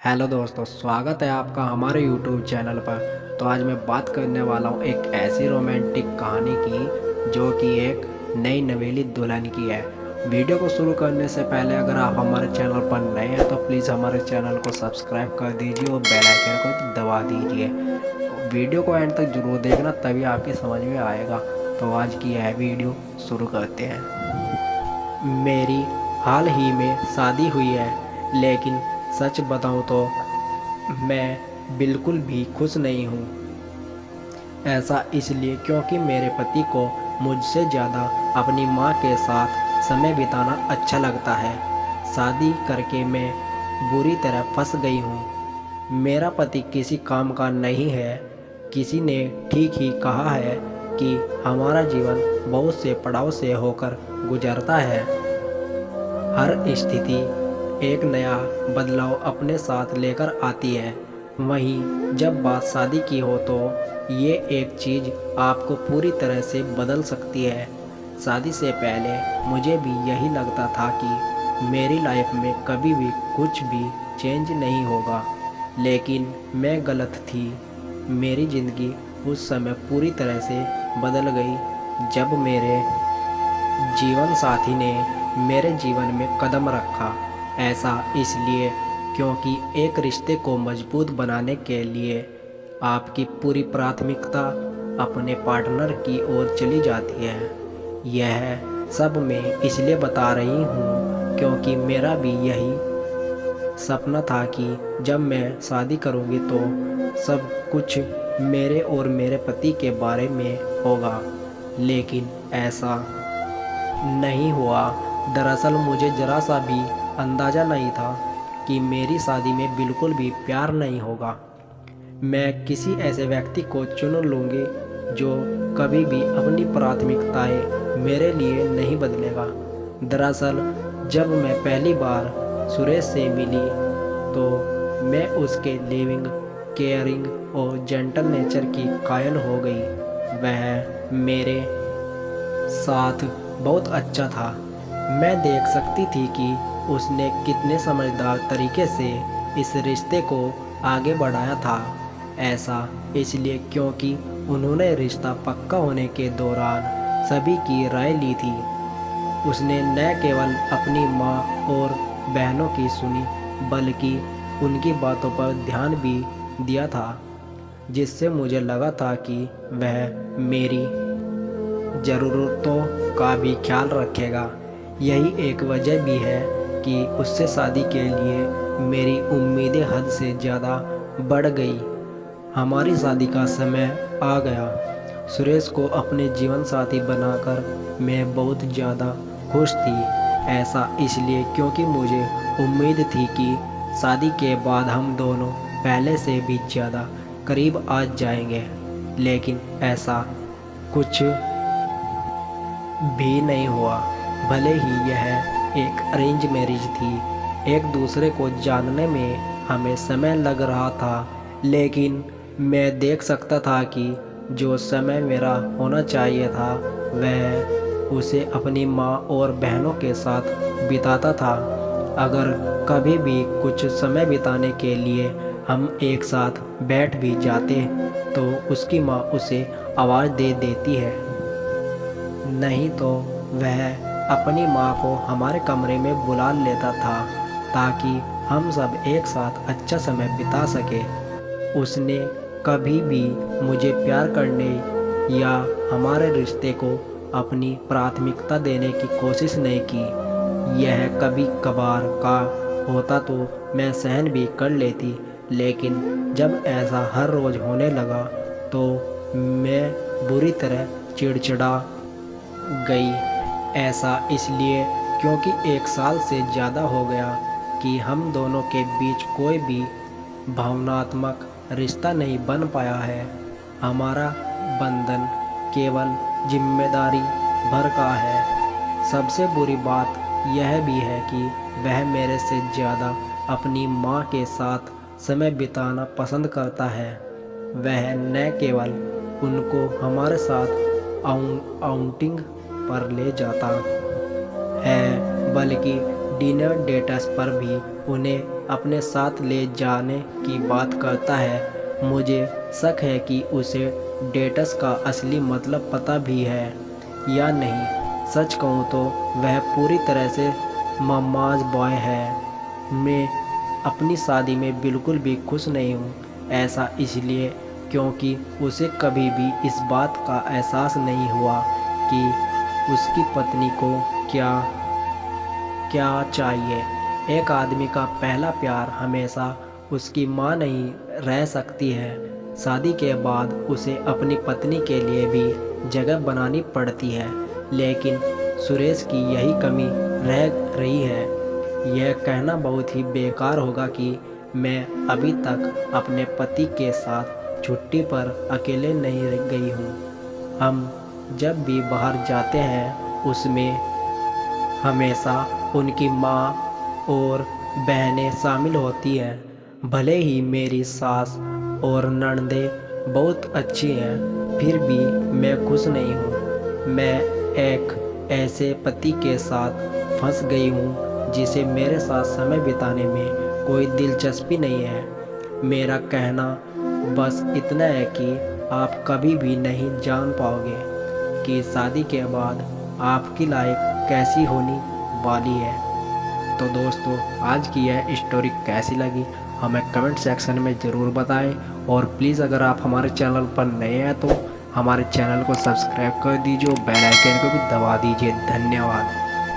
Hello दोस्तों, स्वागत है आपका हमारे YouTube चैनल पर। तो आज मैं बात करने वाला हूँ एक ऐसी रोमांटिक कहानी की जो कि एक नई नवेली दुल्हन की है। वीडियो को शुरू करने से पहले अगर आप हमारे चैनल पर नए हैं तो प्लीज़ हमारे चैनल को सब्सक्राइब कर दीजिए और बेल आइकन को दबा दीजिए। वीडियो को एंड तक जरूर देखना, तभी आपकी समझ में आएगा। तो आज की यह वीडियो शुरू करते हैं। मेरी हाल ही में शादी हुई है, लेकिन सच बताऊं तो मैं बिल्कुल भी खुश नहीं हूँ। ऐसा इसलिए क्योंकि मेरे पति को मुझसे ज़्यादा अपनी माँ के साथ समय बिताना अच्छा लगता है। शादी करके मैं बुरी तरह फंस गई हूँ। मेरा पति किसी काम का नहीं है। किसी ने ठीक ही कहा है कि हमारा जीवन बहुत से पड़ाव से होकर गुजरता है। हर स्थिति एक नया बदलाव अपने साथ लेकर आती है। वहीं जब बात शादी की हो तो ये एक चीज़ आपको पूरी तरह से बदल सकती है। शादी से पहले मुझे भी यही लगता था कि मेरी लाइफ में कभी भी कुछ भी चेंज नहीं होगा, लेकिन मैं गलत थी। मेरी ज़िंदगी उस समय पूरी तरह से बदल गई जब मेरे जीवन साथी ने मेरे जीवन में कदम रखा। ऐसा इसलिए क्योंकि एक रिश्ते को मजबूत बनाने के लिए आपकी पूरी प्राथमिकता अपने पार्टनर की ओर चली जाती है। यह सब मैं इसलिए बता रही हूँ क्योंकि मेरा भी यही सपना था कि जब मैं शादी करूँगी तो सब कुछ मेरे और मेरे पति के बारे में होगा, लेकिन ऐसा नहीं हुआ। दरअसल मुझे ज़रा सा भी अंदाज़ा नहीं था कि मेरी शादी में बिल्कुल भी प्यार नहीं होगा। मैं किसी ऐसे व्यक्ति को चुन लूँगी जो कभी भी अपनी प्राथमिकताएं मेरे लिए नहीं बदलेगा। दरअसल जब मैं पहली बार सुरेश से मिली तो मैं उसके लिविंग, केयरिंग और जेंटल नेचर की कायल हो गई। वह मेरे साथ बहुत अच्छा था। मैं देख सकती थी कि उसने कितने समझदार तरीके से इस रिश्ते को आगे बढ़ाया था। ऐसा इसलिए क्योंकि उन्होंने रिश्ता पक्का होने के दौरान सभी की राय ली थी। उसने न केवल अपनी माँ और बहनों की सुनी, बल्कि उनकी बातों पर ध्यान भी दिया था, जिससे मुझे लगा था कि वह मेरी ज़रूरतों का भी ख्याल रखेगा। यही एक वजह भी है कि उससे शादी के लिए मेरी उम्मीदें हद से ज़्यादा बढ़ गई। हमारी शादी का समय आ गया। सुरेश को अपने जीवन साथी बनाकर मैं बहुत ज़्यादा खुश थी। ऐसा इसलिए क्योंकि मुझे उम्मीद थी कि शादी के बाद हम दोनों पहले से भी ज़्यादा करीब आ जाएंगे, लेकिन ऐसा कुछ भी नहीं हुआ। भले ही यह एक अरेंज मैरिज थी, एक दूसरे को जानने में हमें समय लग रहा था, लेकिन मैं देख सकता था कि जो समय मेरा होना चाहिए था वह उसे अपनी माँ और बहनों के साथ बिताता था। अगर कभी भी कुछ समय बिताने के लिए हम एक साथ बैठ भी जाते तो उसकी माँ उसे आवाज़ दे देती है, नहीं तो वह अपनी माँ को हमारे कमरे में बुला लेता था ताकि हम सब एक साथ अच्छा समय बिता सके। उसने कभी भी मुझे प्यार करने या हमारे रिश्ते को अपनी प्राथमिकता देने की कोशिश नहीं की। यह कभी कभार का होता तो मैं सहन भी कर लेती, लेकिन जब ऐसा हर रोज़ होने लगा तो मैं बुरी तरह चिड़चिड़ा गई। ऐसा इसलिए क्योंकि 1 साल से ज़्यादा हो गया कि हम दोनों के बीच कोई भी भावनात्मक रिश्ता नहीं बन पाया है। हमारा बंधन केवल जिम्मेदारी भर का है। सबसे बुरी बात यह भी है कि वह मेरे से ज़्यादा अपनी माँ के साथ समय बिताना पसंद करता है। वह न केवल उनको हमारे साथ आउटिंग पर ले जाता है, बल्कि डिनर डेट्स पर भी उन्हें अपने साथ ले जाने की बात करता है। मुझे शक है कि उसे डेटस का असली मतलब पता भी है या नहीं। सच कहूँ तो वह पूरी तरह से मम्माज बॉय है। मैं अपनी शादी में बिल्कुल भी खुश नहीं हूँ। ऐसा इसलिए क्योंकि उसे कभी भी इस बात का एहसास नहीं हुआ कि उसकी पत्नी को क्या क्या चाहिए। एक आदमी का पहला प्यार हमेशा उसकी माँ नहीं रह सकती है। शादी के बाद उसे अपनी पत्नी के लिए भी जगह बनानी पड़ती है, लेकिन सुरेश की यही कमी रह रही है। यह कहना बहुत ही बेकार होगा कि मैं अभी तक अपने पति के साथ छुट्टी पर अकेले नहीं रह गई हूँ। हम जब भी बाहर जाते हैं उसमें हमेशा उनकी माँ और बहनें शामिल होती हैं। भले ही मेरी सास और ननदें बहुत अच्छी हैं, फिर भी मैं खुश नहीं हूँ। मैं एक ऐसे पति के साथ फंस गई हूँ जिसे मेरे साथ समय बिताने में कोई दिलचस्पी नहीं है। मेरा कहना बस इतना है कि आप कभी भी नहीं जान पाओगे कि शादी के बाद आपकी लाइफ कैसी होने वाली है। तो दोस्तों, आज की यह स्टोरी कैसी लगी हमें कमेंट सेक्शन में ज़रूर बताएं, और प्लीज़ अगर आप हमारे चैनल पर नए हैं तो हमारे चैनल को सब्सक्राइब कर दीजिए और बेल आइकन को भी दबा दीजिए। धन्यवाद।